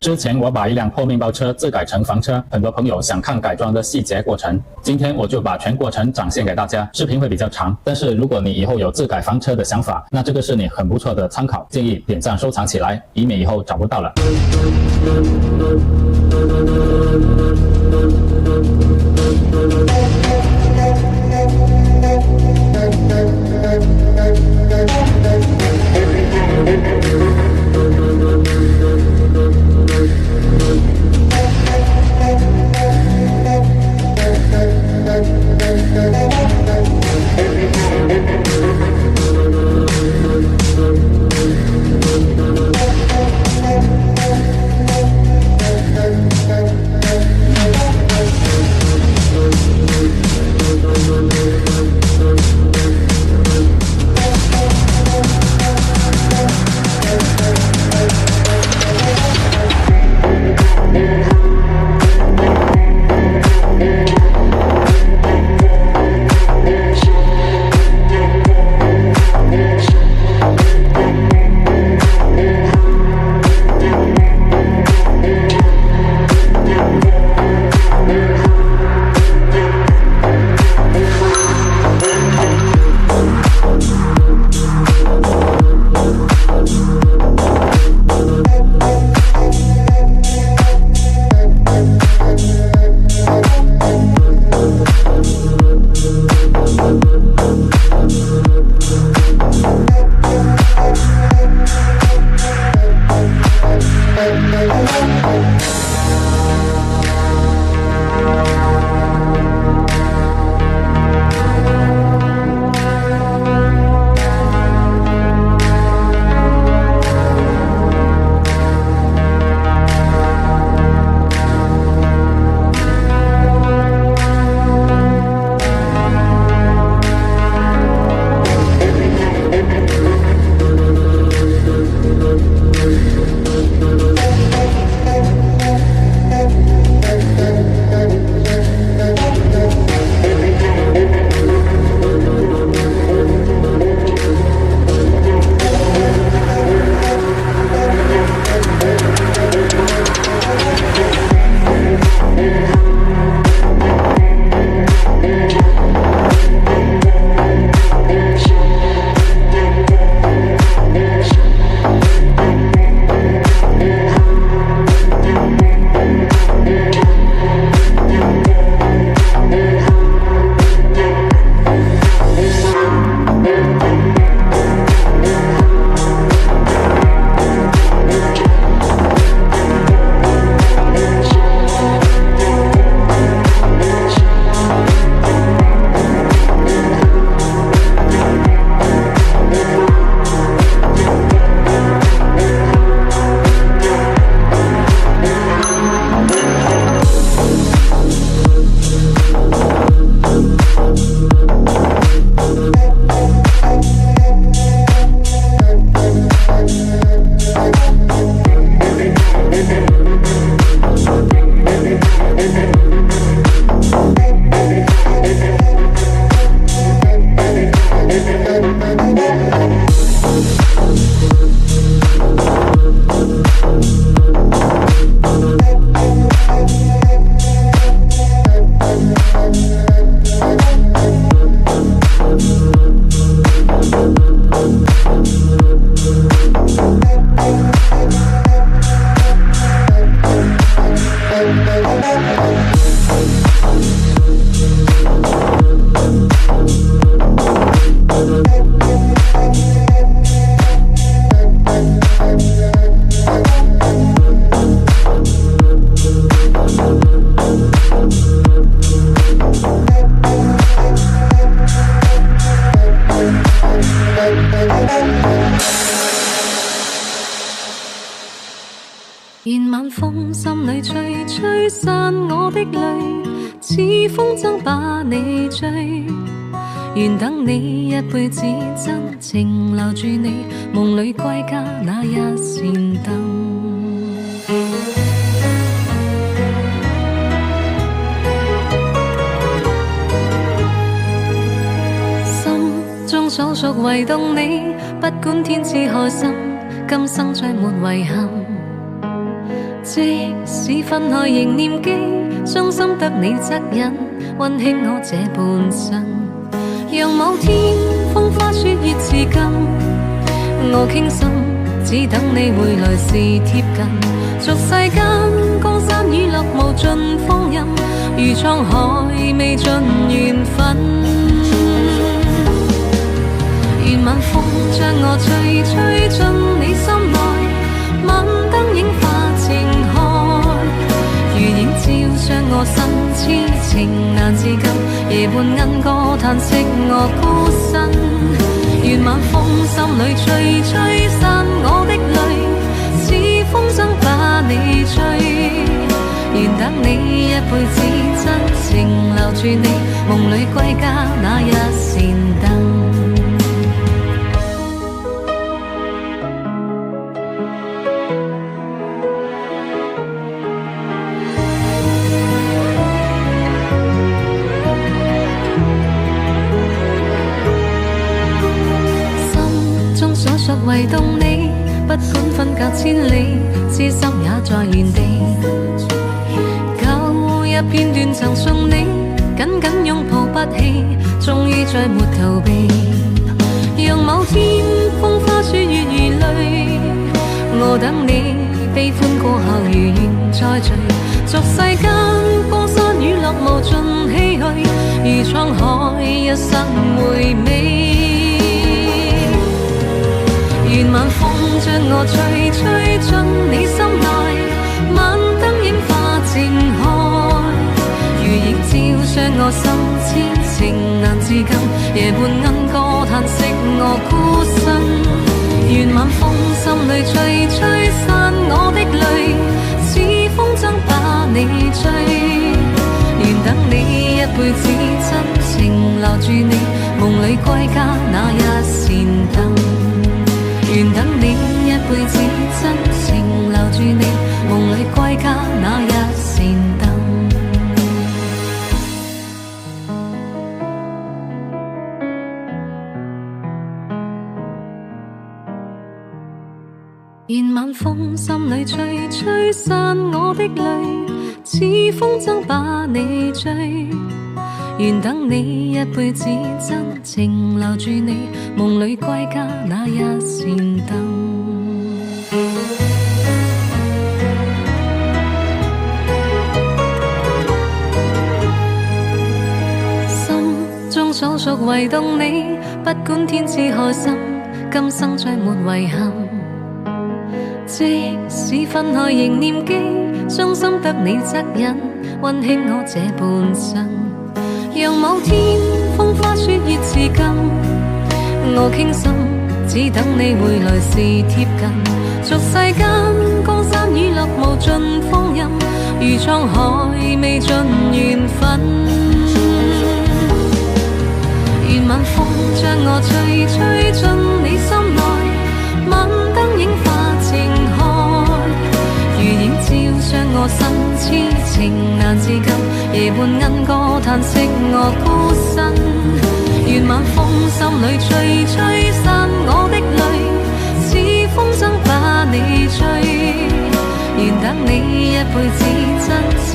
之前我把一辆破面包车自改成房车，很多朋友想看改装的细节过程，今天我就把全过程展现给大家。视频会比较长，但是如果你以后有自改房车的想法，那这个是你很不错的参考，建议点赞收藏起来，以免以后找不到了。然晚风心里吹，吹散我的泪，似风筝把你追。愿等你一辈子，真情留住你，梦里归家那一扇灯。心中所属唯动你，不管天知海深，今生再没遗憾。即使分開仍念記，傷心得你惻隱，溫馨我這半生。讓某天風花雪月似金，我傾心，只等你回來時貼近。俗世間江山雨落無盡芳蔭，如滄海未盡緣分。願晚風將我吹進你心內，晚燈映化情海，如映照將我身痴情難自禁，夜半鶯歌嘆息我孤身。願晚風心裏吹散我的淚，似風箏把你追。願等你一輩子真情留住你，夢裏歸家那一扇燈。唯動你，不管分隔千里，痴心也在原地。舊日片段曾送你，緊緊擁抱不棄，終於再沒逃避。讓某天風花雪月如淚，我等你悲歡過後如願再聚。俗世間江山雨落無盡唏噓，如滄海一生回味。願晚風將我吹進你心內，晚燈映化情海，如映照將我心痴情難自禁，夜半鶯歌嘆息我孤身。願晚風心裏吹散我的淚，似風箏把你追。願等你一輩子真情留住你，夢裏歸家那一扇燈。願等你一輩子真情留住你，夢裏歸家那一扇燈。願晚風心裏吹散我的淚，似風箏把你追。願等你一輩子真情留住你，夢裏歸家那一扇燈。心中所屬唯動你，不管天賜何心，今生再沒遺憾。即使分開仍念記，傷心得你惻隱，溫馨我這半生。讓某天風花雪月似金，我傾心，只等你回來時貼近。俗世間江山雨落無盡芳蔭，如滄海未盡緣分。願晚風將我吹進你心內，晚燈映化情海，如映照將我身痴情難自禁，夜半鶯歌嘆息我孤身。願晚風心裏吹散我的淚，似風箏把你追。願等你一輩子真情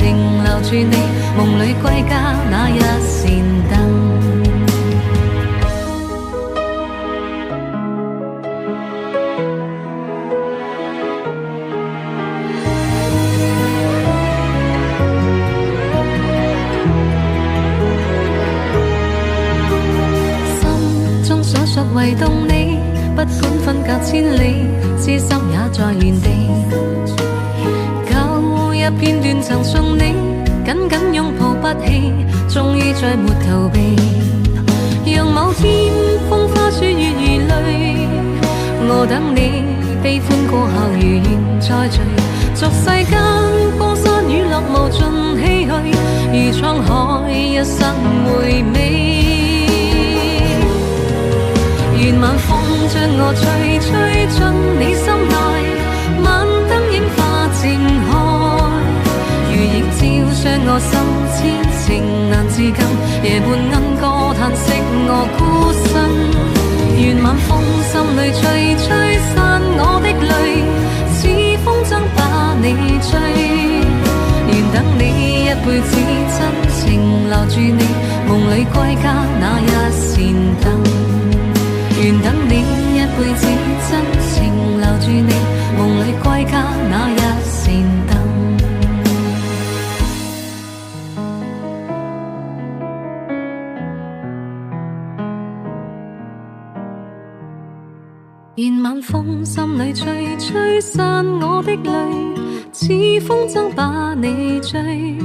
留住你，夢裏歸家那一扇燈。唯動你，不管分隔千里，痴心也在原地。舊日片段曾送你，緊緊擁抱不棄，終於再沒逃避。讓某天風花雪月如淚，我等你悲歡過後如願再聚。俗世間江山雨落無盡唏噓，如滄海一生回味。願晚風將我吹進你心內，晚燈映化情海，如映照將我心痴情難自禁，夜半鶯歌嘆息我孤身。願晚風心裏吹散我的淚，似風箏把你你追，願等你一輩子真情留住你，夢裏歸家那一扇燈。願等你一輩子真情留住你，夢裏歸家那一扇燈。願晚風心裏吹，吹散我的淚，似風箏把你追。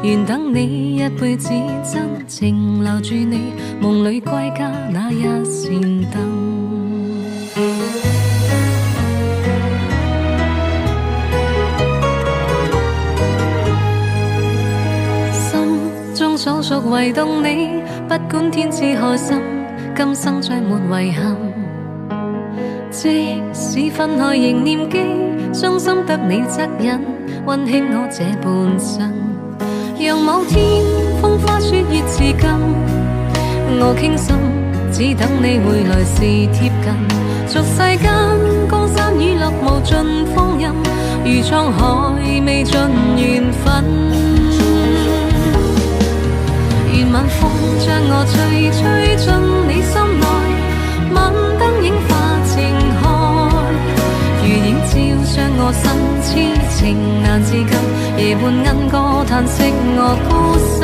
願等你一輩子真情留住你，夢裏歸家那一扇燈。心中所屬唯獨你，不管天賜何心，今生再沒遺憾。即使分開仍念記，傷心得你惻隱，溫馨我這半生。讓某天風花雪月似金，我傾心，只等你回來時貼近。俗世間江山雨落無盡風蔭，如滄海未盡緣分。願晚風將我吹，吹進你心內，晚燈映化情海，如影照將我身痴情難自禁，夜半鶯歌嘆息我孤身。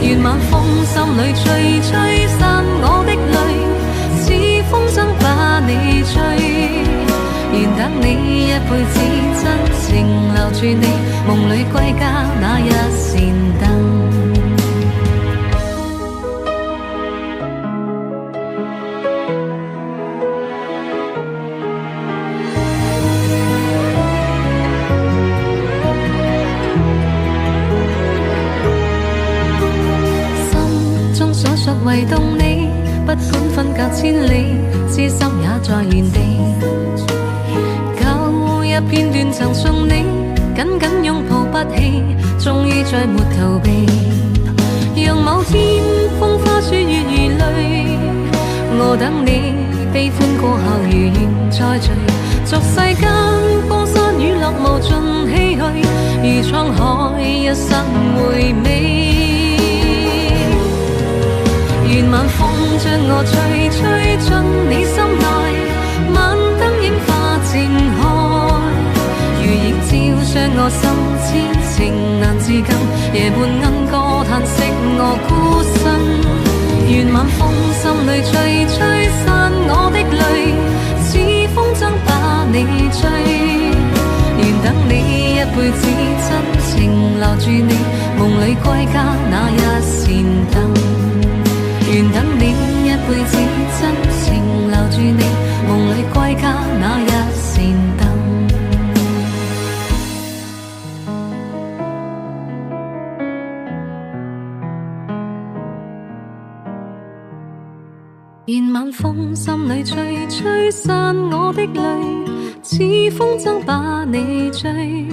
願晚風心裏吹，吹散我的淚，似風箏把你追。願等你一輩子真情留住你，夢裏歸家那一扇燈。唯獨你，不管分隔千里，痴心也在原地。舊日片段曾送你，緊緊擁抱不棄，終於再沒逃避。讓某天風花雪月如淚，我等你悲歡過後如願再聚。俗世間江山雨落無盡唏噓，如滄海一生回味。願晚風將我吹，吹進你心內，晚燈映化情海，如映照將我心痴情難自禁，夜半鶯歌嘆息我孤身。願晚風心裏吹，吹散我的淚，似風箏把你追。願等你一輩子真情留住你，夢裏歸家那一扇燈。願等你一輩子真情留住你，夢裏歸家那一扇燈。願晚風心裏吹，吹散我的淚，似風箏把你追。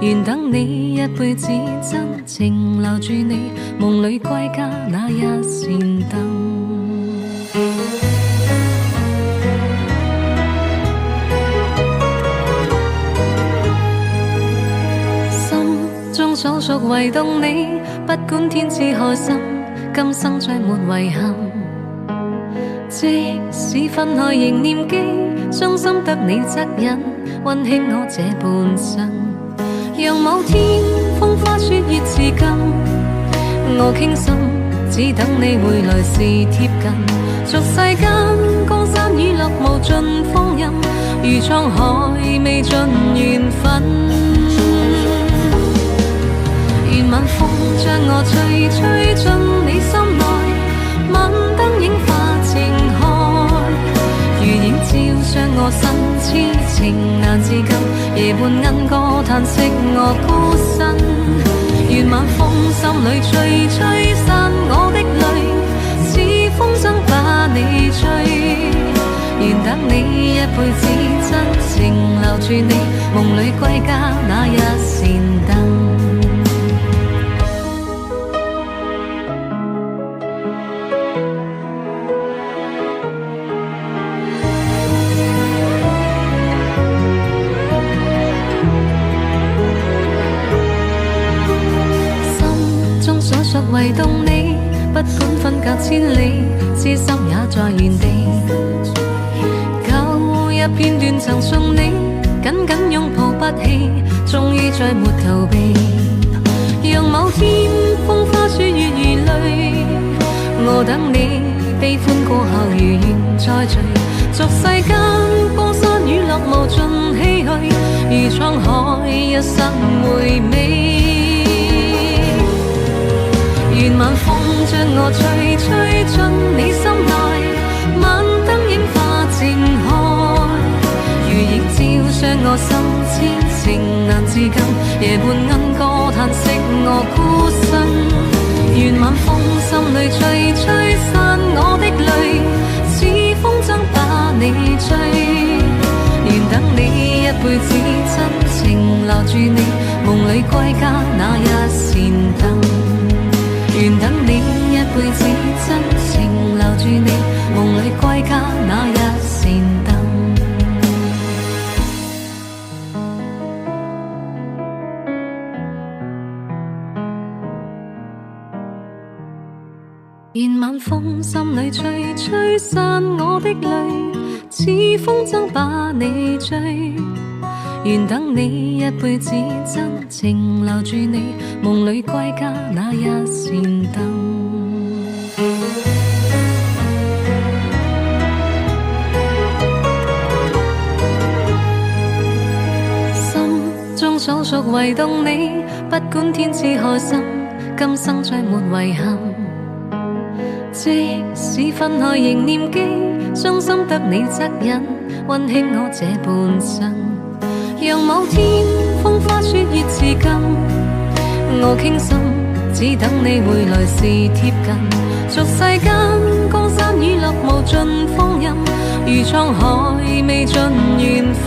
願等你一輩子真情留住你，夢裏歸家那一扇燈。心中所屬唯獨你，不管天賜何心，今生再沒遺憾。即使分開仍念記，傷心得你惻隱，溫馨我這半生。讓某天風花雪月似金，我傾心，只等你回來時貼近。俗世間江山雨落無盡風蔭，如滄海未盡緣分。願晚風將我吹，吹進你心內，晚燈映化情海，如映照將我身痴情難自禁，夜半鶯歌嘆息我孤身。願晚風心裏吹，吹散我的淚，似風箏把你追。願等你一輩子真情留住你，夢裏歸家那一扇燈。屬唯獨你，不管分隔千里，痴心也在原地。舊日片段曾送你，緊緊擁抱不棄，終於再沒逃避。讓某天風花雪月如淚，我等你悲歡過後如願再聚。俗世間江山雨落無盡唏噓，如滄海一生回味。願晚風將我吹，吹進你心內，晚燈映化靜海，如映照傷我心，痴情難自禁，夜半鶯歌嘆息我孤身。願晚風心裏吹，吹散我的淚，似風箏把你追。願等你一輩子，真情留住你，夢裏歸家那一扇燈。願等你一輩子，真情留住你，夢裏歸家那一扇燈。願晚風心裏吹，吹散我的淚，似風箏把你追。願等你一輩子，真情留住你，夢裏歸家那一扇燈。心中所屬唯獨你，不管天賜何心，今生再沒遺憾。即使分開仍念記，傷心得你惻隱，溫馨我這半生。讓某天風花雪月似今，我傾心，只等你回來時貼近。俗世間江山雨落無盡風蔭，如滄海未盡緣分。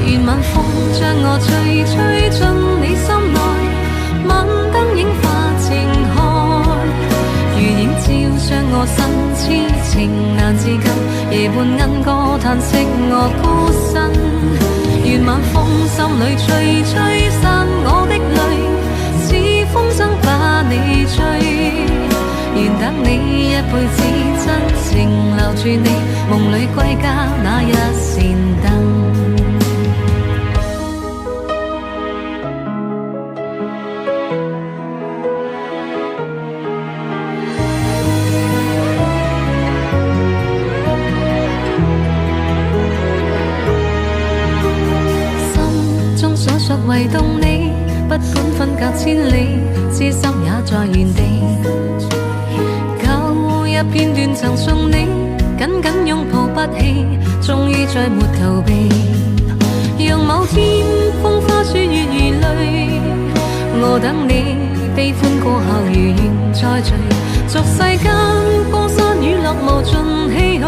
願晚風將我吹，吹進你心內，晚燈映化靜海，如映照傷我身，痴情難自禁，夜半鶯歌嘆息我孤身。願晚風心裏吹，吹散我的淚，似風箏把你追。願等你一輩子，真情留住你，夢裏歸家那一扇燈。唯獨你，不管分隔千里，痴心也在原地。舊日片段曾送你，緊緊擁抱不棄，終於再沒逃避。讓某天風花雪月如淚，我等你悲歡過後如願再聚。俗世間江山雨落無盡唏噓，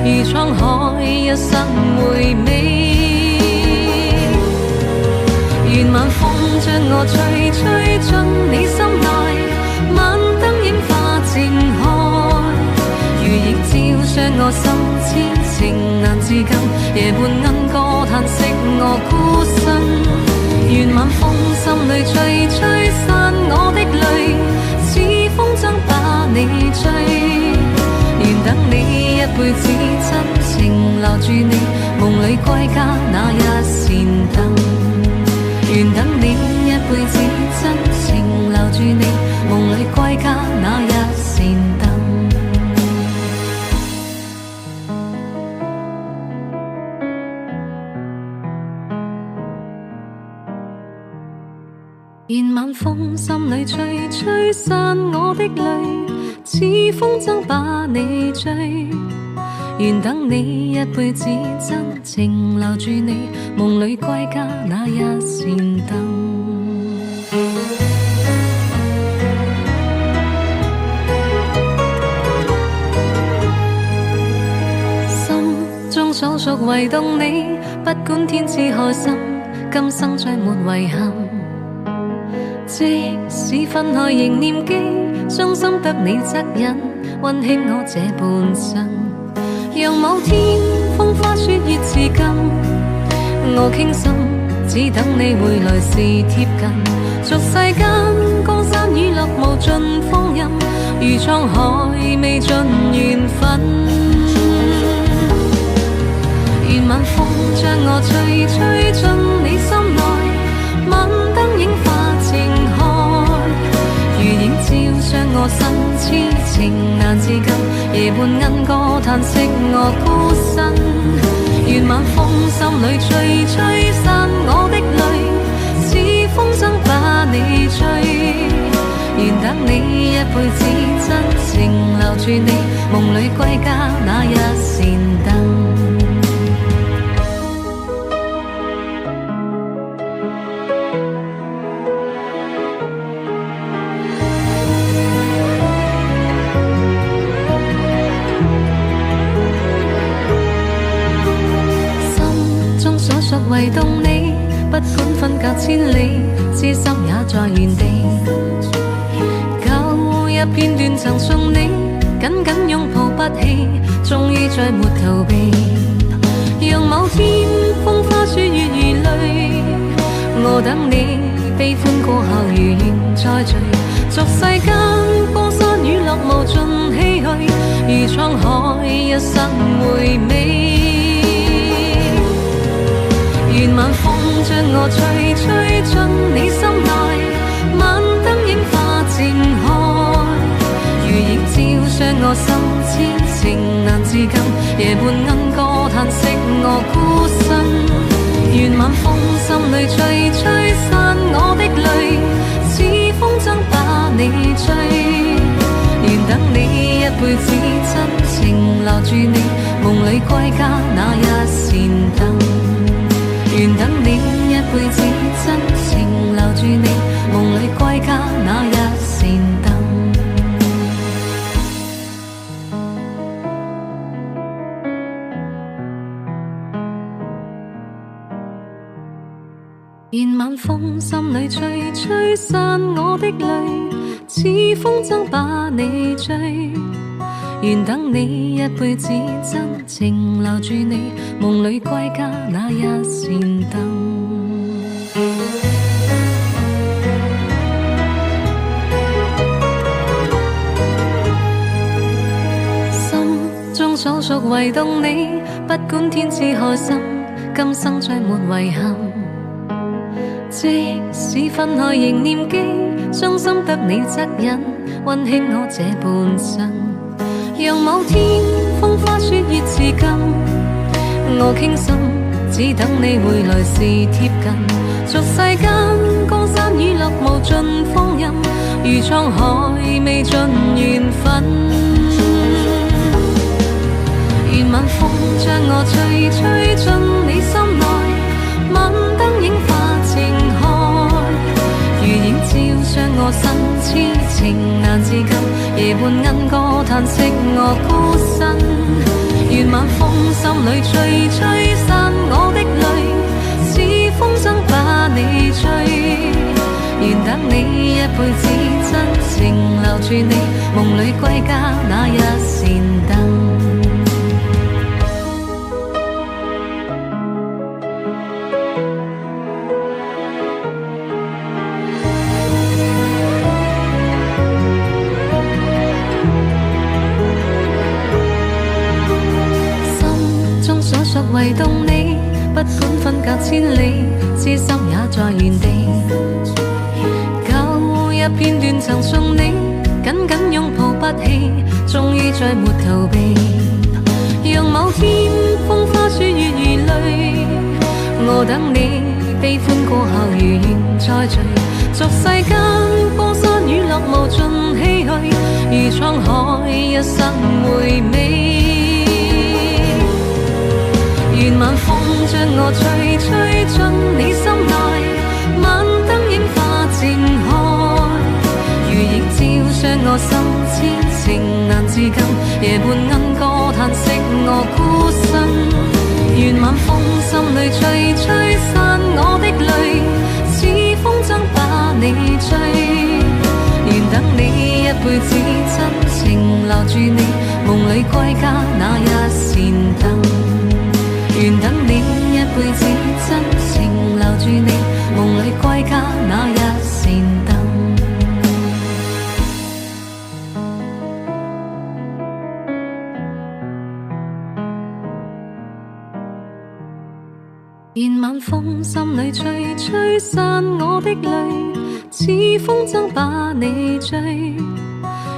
如滄海一生回味。願晚風將我吹，吹進你心內，晚燈映化靜海，如映照傷我心，痴情難自禁，夜半鶯歌嘆息我孤身。願晚風心裏吹，吹散我的淚，似風箏把你追。願等你一輩子，真情留住你，夢裏歸家那一扇燈。願等你一輩子，真情留住你，夢裏歸家那一扇燈。願晚風心裏吹，吹散我的淚，似風箏把你追。願等你一輩子，真情留住你，夢裏歸家那一扇燈。心中所屬唯獨你，不管天賜何心，今生再沒遺憾。即使分開仍念記，傷心得你惻隱，溫馨我這半生。讓某天風花雪月似今，我傾心，只等你回来时贴近。俗世间江山雨落无尽风吟，如沧海未尽缘分。愿晚风将我吹进你心内，晚灯映花正开，如影照伤我心痴情难自禁。夜半莺歌叹息我孤身，愿晚风心里吹散我的泪，似风筝把你追。愿等你一辈子真情留住你，梦里归家那一扇灯。唯动你，不管分隔千里，痴心也在原地。旧日片段曾送你，紧紧拥抱不弃，终于再没逃避。让某天风花雪月如泪，我等你悲欢过後如願再聚。俗世間江山雨落無盡唏噓，如滄海一生回味。願晚風將我吹進你心內，晚燈映花正開，如影照傷我心痴情難自禁。夜半莺歌嘆息我孤身，願晚風心裏吹散我的淚，似風箏把你追。願等你一輩子真情留住你，夢裏歸家那一扇燈。願等你一輩子真情留住你，夢裏歸家那一扇燈。願晚風心裏吹散我的淚，似風箏把你追。願等你一輩子真情留住你，夢裏歸家那一扇燈。心中所屬唯動你，不管天賜何心，今生再沒遺憾。即使分開仍念記，傷心得你惻隱，溫馨我這半生。讓某天風花雪月至今，我傾心，只等你回來時貼近。俗世間江山雨落無盡風吟，如滄海未盡緣分。願晚風將我吹進你心內，晚燈映花正開，如影照傷我心痴情難自禁。夜半莺歌嘆息我孤身，願晚風心裏吹散我的淚，似風箏把你追。願等你一輩子真情留住你，夢裏歸家那一扇燈。唯動你，不管分隔千里，痴心也在原地。舊日片段曾送你，緊緊擁抱不棄，終於再沒逃避。讓某天風花雪月如淚，我等你悲歡過後如願再聚。俗世間江山雨落無盡唏噓，如滄海一生回味。願晚風將我吹進你心內，晚燈映花正開，如影照傷我心痴情難自禁。夜半莺歌嘆息我孤身，願晚風心裏吹散我的淚，似風箏把你追。願等你一輩子真情留住你，夢裏歸家那一扇燈。願等你一輩子真情留住你。願晚風心裏吹，吹散我的淚，似風箏把你追。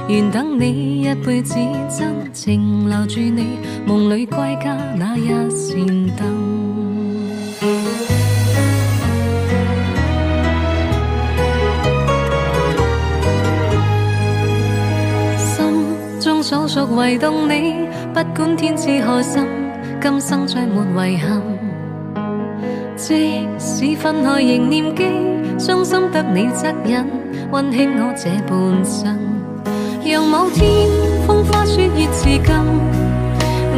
願等你一輩子真情留住你，夢裏歸家那一扇燈。心中所屬唯動你，不管天知海深，今生再沒遺憾。即使分開仍念記，傷心得你惻隱，溫馨我這半生。讓某天風花雪月似金，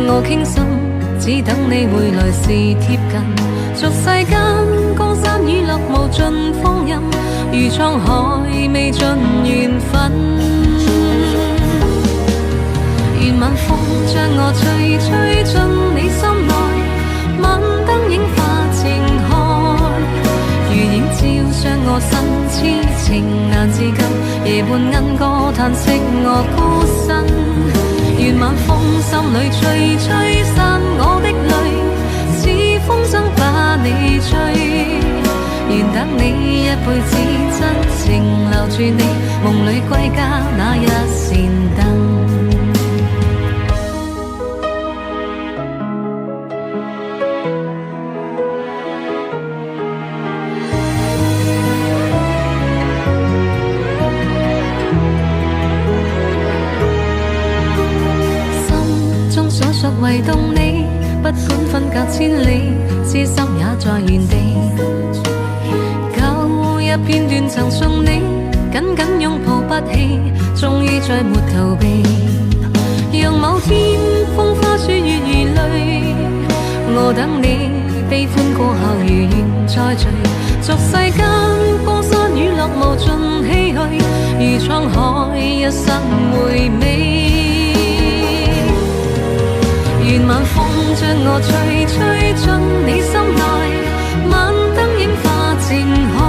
我傾心，只等你回來時貼近。俗世間江山雨落無盡phong蔭，如滄海未盡緣分。願晚風將我吹，吹進你心內，晚燈映化情海，如影照將我身，痴情難自禁，夜半鶯歌嘆息我孤身。願晚風心裏吹，吹散我的淚，似風箏把你追。願等你一輩子真情留住你，夢裏歸家那一扇燈。唯動你，不管分隔千里，痴心也在原地。舊日片段曾送你，緊緊擁抱不棄，終於再沒逃避。讓某天風花雪月如淚，我等你悲歡過後如願再聚。俗世間江山雨落無盡唏噓，如滄海一生回味。願晚風將我吹，吹進你心內，晚燈映化情海，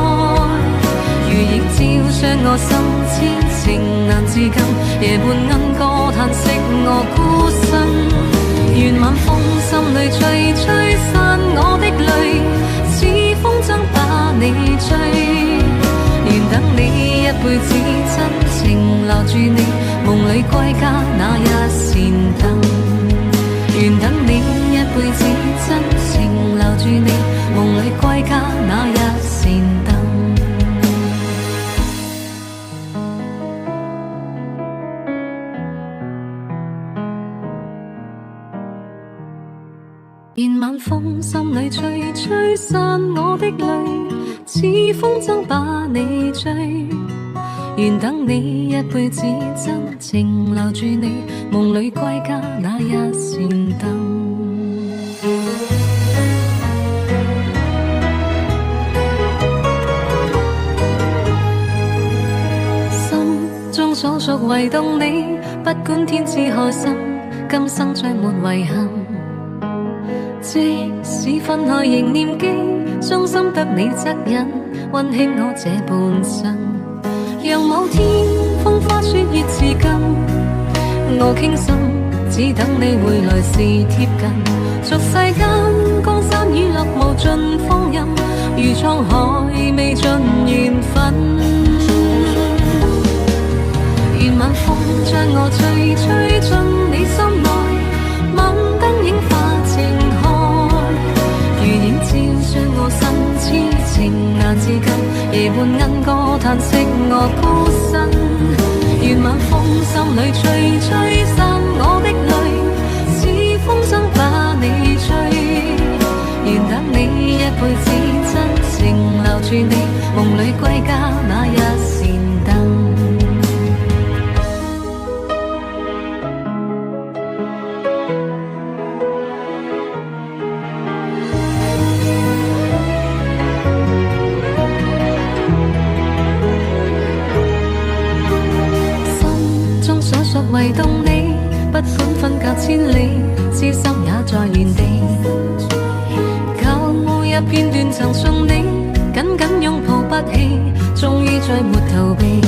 如影照將我心，痴情難自禁，夜半鶯歌嘆息我孤身。願晚風心裏吹，吹散我的淚，似風箏把你追。願等你一輩子真情留住你，夢裏歸家那一扇燈。願等你一輩子真情留住你，夢裏歸家那一扇燈。願晚風心裏吹，吹散我的淚，似風箏把你追。願等你一輩子真情留住你，夢裏歸家那一扇燈。心中所屬唯動你，不管天知海深，今生再沒遺憾。即使分開仍念記，傷心得你惻隱，溫馨我這半生。讓某天風花雪月似金，我傾心，只等你回來時貼近。俗世間江山雨落無盡phong蔭，如滄海未盡緣分。願晚風將我吹，吹進你心內，晚燈映化情海，如影照將我身，痴情難自禁，夜半鶯歌嘆息我孤身。願晚風心裏吹，吹散我的淚，似風箏把你追。願等你一輩子真情留住你，夢裏歸家那一扇燈。唯動你，不管分隔千里，痴心也在原地。舊日片段曾送你，緊緊擁抱不棄，終於再沒逃避。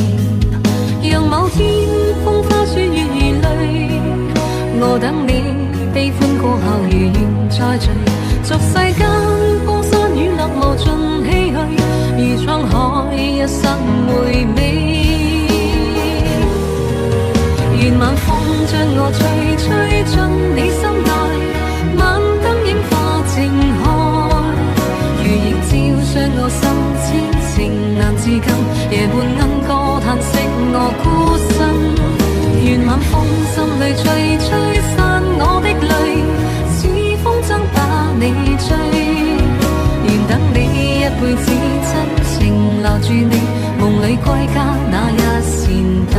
讓某天風花雪月如淚，我等你悲歡過後如願再聚。俗世間江山至今，夜半鶯歌嘆息我孤身。願晚風心裏吹吹散我的淚，似風箏把你追。願等你一輩子真情留住你，夢裏歸家那一扇燈。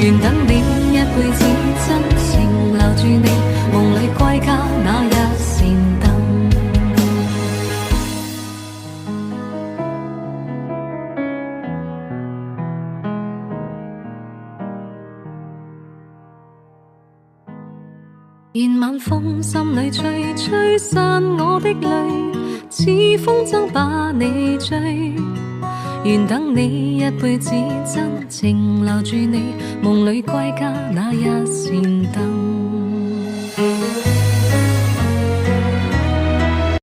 願等你一輩子真情留住你，夢裏歸家那一扇燈。願晚風心裏吹吹散我的淚，似風箏把你追。願等你一輩子真情留住你，夢裏歸家那一扇燈。